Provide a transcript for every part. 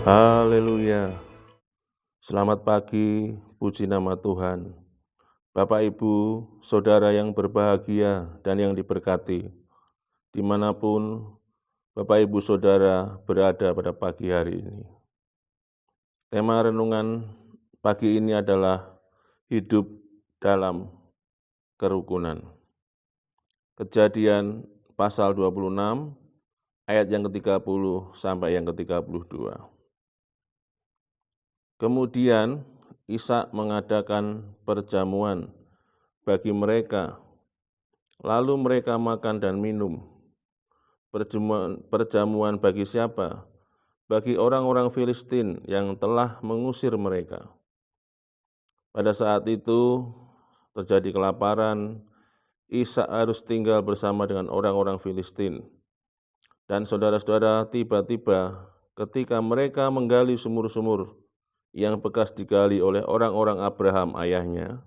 Haleluya. Selamat pagi, puji nama Tuhan. Bapak, Ibu, Saudara yang berbahagia dan yang diberkati, dimanapun Bapak, Ibu, Saudara berada pada pagi hari ini. Tema renungan pagi ini adalah hidup dalam kerukunan. Kejadian pasal 26, ayat yang ke-30 sampai yang ke-32. Kemudian Ishak mengadakan perjamuan bagi mereka, lalu mereka makan dan minum. Perjamuan bagi siapa? Bagi orang-orang Filistin yang telah mengusir mereka. Pada saat itu terjadi kelaparan, Ishak harus tinggal bersama dengan orang-orang Filistin. Dan saudara-saudara, tiba-tiba ketika mereka menggali sumur-sumur yang bekas digali oleh orang-orang Abraham ayahnya,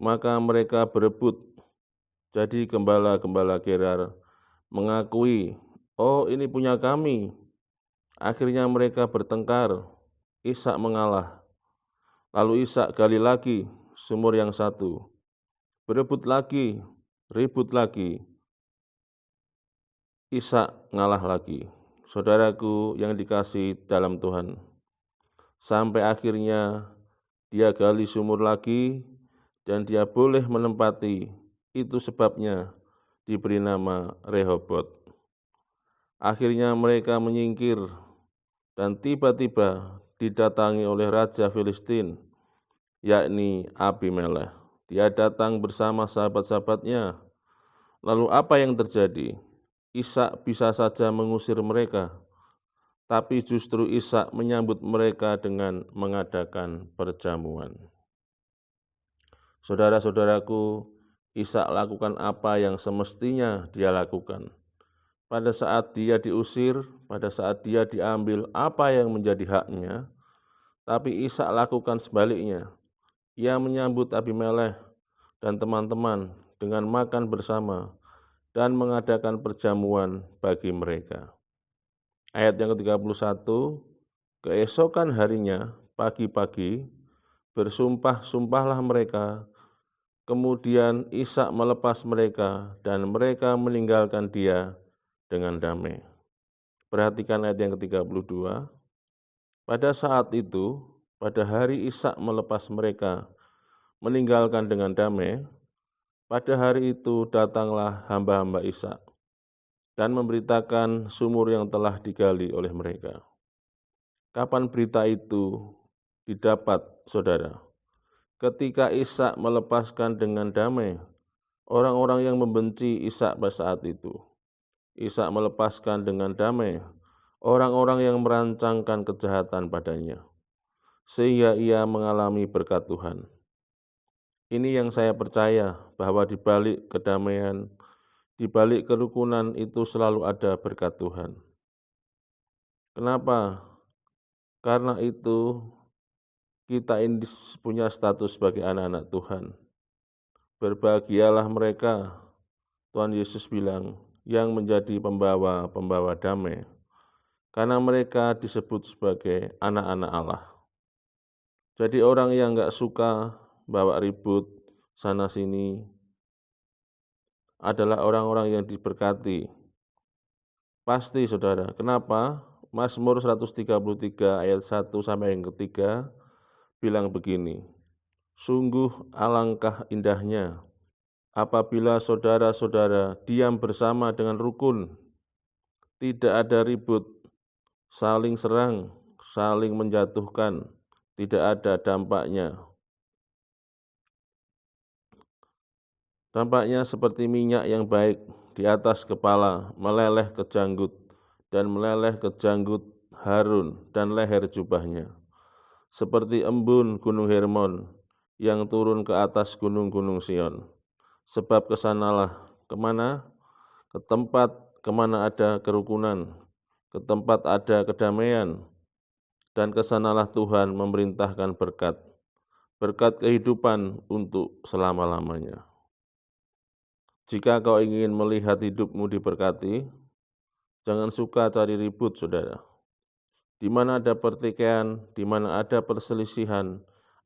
maka mereka berebut. Jadi gembala-gembala Gerar mengakui, "Oh, ini punya kami." Akhirnya mereka bertengkar, Ishak mengalah. Lalu Ishak gali lagi sumur yang satu, berebut lagi, ribut lagi. Ishak ngalah lagi. Saudaraku yang dikasihi dalam Tuhan, sampai akhirnya dia gali sumur lagi dan dia boleh menempati, itu sebabnya diberi nama Rehobot. Akhirnya mereka menyingkir dan tiba-tiba didatangi oleh Raja Filistin, yakni Abimelekh. Dia datang bersama sahabat-sahabatnya. Lalu apa yang terjadi? Ishak bisa saja mengusir mereka, tapi justru Ishak menyambut mereka dengan mengadakan perjamuan. Saudara-saudaraku, Ishak lakukan apa yang semestinya dia lakukan. Pada saat dia diusir, pada saat dia diambil apa yang menjadi haknya, tapi Ishak lakukan sebaliknya. Ia menyambut Abimelekh dan teman-teman dengan makan bersama dan mengadakan perjamuan bagi mereka. Ayat yang ke-31, keesokan harinya, pagi-pagi, bersumpah-sumpahlah mereka. Kemudian Ishak melepas mereka dan mereka meninggalkan dia dengan damai. Perhatikan ayat yang ke-32. Pada saat itu, pada hari Ishak melepas mereka, meninggalkan dengan damai, pada hari itu datanglah hamba-hamba Ishak dan memberitakan sumur yang telah digali oleh mereka. Kapan berita itu didapat, saudara? Ketika Ishak melepaskan dengan damai orang-orang yang membenci Ishak pada saat itu. Ishak melepaskan dengan damai orang-orang yang merancangkan kejahatan padanya, sehingga ia mengalami berkat Tuhan. Ini yang saya percaya, bahwa di balik kedamaian, di balik kerukunan itu selalu ada berkat Tuhan. Kenapa? Karena itu kita ini punya status sebagai anak-anak Tuhan. Berbahagialah mereka, Tuhan Yesus bilang, yang menjadi pembawa damai, karena mereka disebut sebagai anak-anak Allah. Jadi orang yang enggak suka bawa ribut sana-sini adalah orang-orang yang diberkati. Pasti, saudara. Kenapa? Mazmur 133 ayat 1 sampai yang ketiga bilang begini, "Sungguh alangkah indahnya apabila saudara-saudara diam bersama dengan rukun, tidak ada ribut, saling serang, saling menjatuhkan, tidak ada dampaknya. Dampaknya seperti minyak yang baik di atas kepala, meleleh ke janggut, dan meleleh ke janggut Harun dan leher jubahnya. Seperti embun gunung Hermon yang turun ke atas gunung-gunung Sion. Sebab kesanalah, kemana? Ke tempat kemana ada kerukunan, ke tempat ada kedamaian, dan kesanalah Tuhan memerintahkan berkat, berkat kehidupan untuk selama-lamanya." Jika kau ingin melihat hidupmu diberkati, jangan suka cari ribut, saudara. Di mana ada pertikaian, di mana ada perselisihan,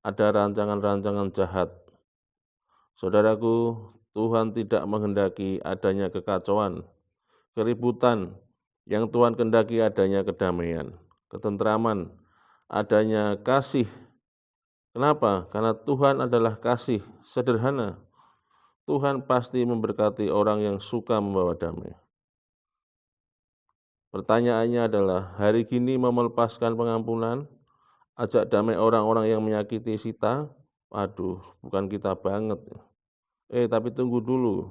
ada rancangan-rancangan jahat. Saudaraku, Tuhan tidak menghendaki adanya kekacauan, keributan. Yang Tuhan kehendaki adanya kedamaian, ketentraman, adanya kasih. Kenapa? Karena Tuhan adalah kasih sederhana. Tuhan pasti memberkati orang yang suka membawa damai. Pertanyaannya adalah, hari ini mau melepaskan pengampunan, ajak damai orang-orang yang menyakiti kita? Waduh, bukan kita banget. Tapi tunggu dulu.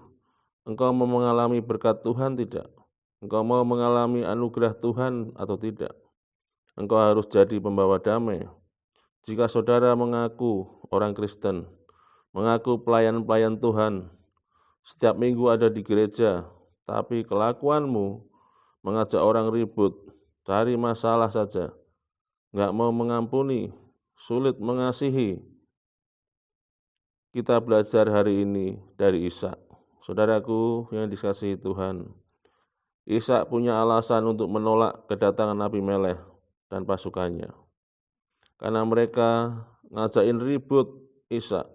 Engkau mau mengalami berkat Tuhan tidak? Engkau mau mengalami anugerah Tuhan atau tidak? Engkau harus jadi pembawa damai. Jika saudara mengaku orang Kristen, mengaku pelayan-pelayan Tuhan, setiap minggu ada di gereja, tapi kelakuanmu mengajak orang ribut, cari masalah saja, nggak mau mengampuni, sulit mengasihi. Kita belajar hari ini dari Ishak. Saudaraku yang dikasihi Tuhan, Ishak punya alasan untuk menolak kedatangan Abimelekh dan pasukannya. Karena mereka ngajakin ribut Ishak.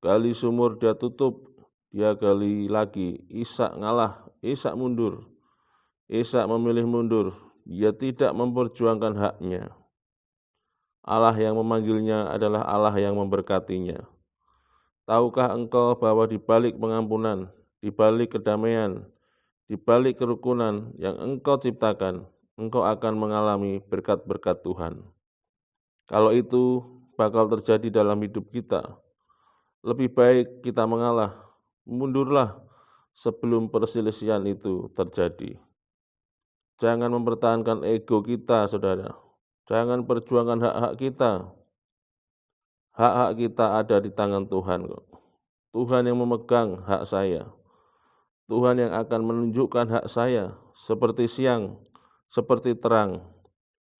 Gali sumur dia tutup, dia gali lagi. Ishak ngalah, Ishak mundur. Ishak memilih mundur, dia tidak memperjuangkan haknya. Allah yang memanggilnya adalah Allah yang memberkatinya. Tahukah engkau bahwa di balik pengampunan, di balik kedamaian, di balik kerukunan yang engkau ciptakan, engkau akan mengalami berkat-berkat Tuhan. Kalau itu bakal terjadi dalam hidup kita, lebih baik kita mengalah, mundurlah sebelum perselisihan itu terjadi. Jangan mempertahankan ego kita, saudara. Jangan perjuangkan hak-hak kita. Hak-hak kita ada di tangan Tuhan kok. Tuhan yang memegang hak saya. Tuhan yang akan menunjukkan hak saya seperti siang, seperti terang.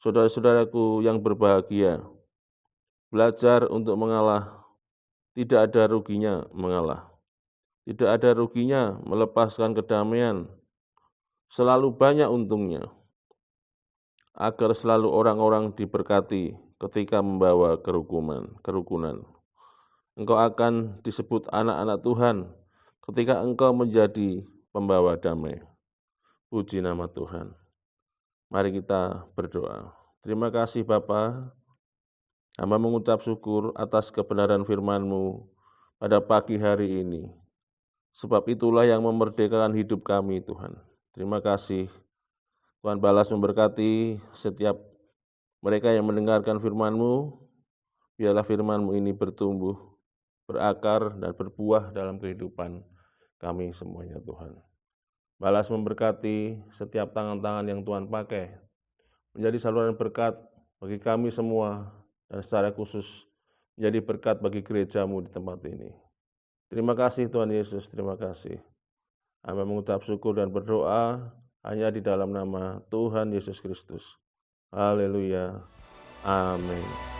Saudara-saudaraku yang berbahagia, belajar untuk mengalah. Tidak ada ruginya mengalah. Tidak ada ruginya melepaskan kedamaian. Selalu banyak untungnya, agar selalu orang-orang diberkati ketika membawa kerukunan. Engkau akan disebut anak-anak Tuhan ketika engkau menjadi pembawa damai. Puji nama Tuhan. Mari kita berdoa. Terima kasih Bapa, hamba mengucap syukur atas kebenaran firman-Mu pada pagi hari ini. Sebab itulah yang memerdekakan hidup kami Tuhan. Terima kasih. Tuhan balas memberkati setiap mereka yang mendengarkan firman-Mu. Biarlah firman-Mu ini bertumbuh, berakar, dan berbuah dalam kehidupan kami semuanya Tuhan. Balas memberkati setiap tangan-tangan yang Tuhan pakai, menjadi saluran berkat bagi kami semua, dan secara khusus menjadi berkat bagi gereja-Mu di tempat ini. Terima kasih Tuhan Yesus, terima kasih. Hamba mengucap syukur dan berdoa hanya di dalam nama Tuhan Yesus Kristus. Haleluya. Amin.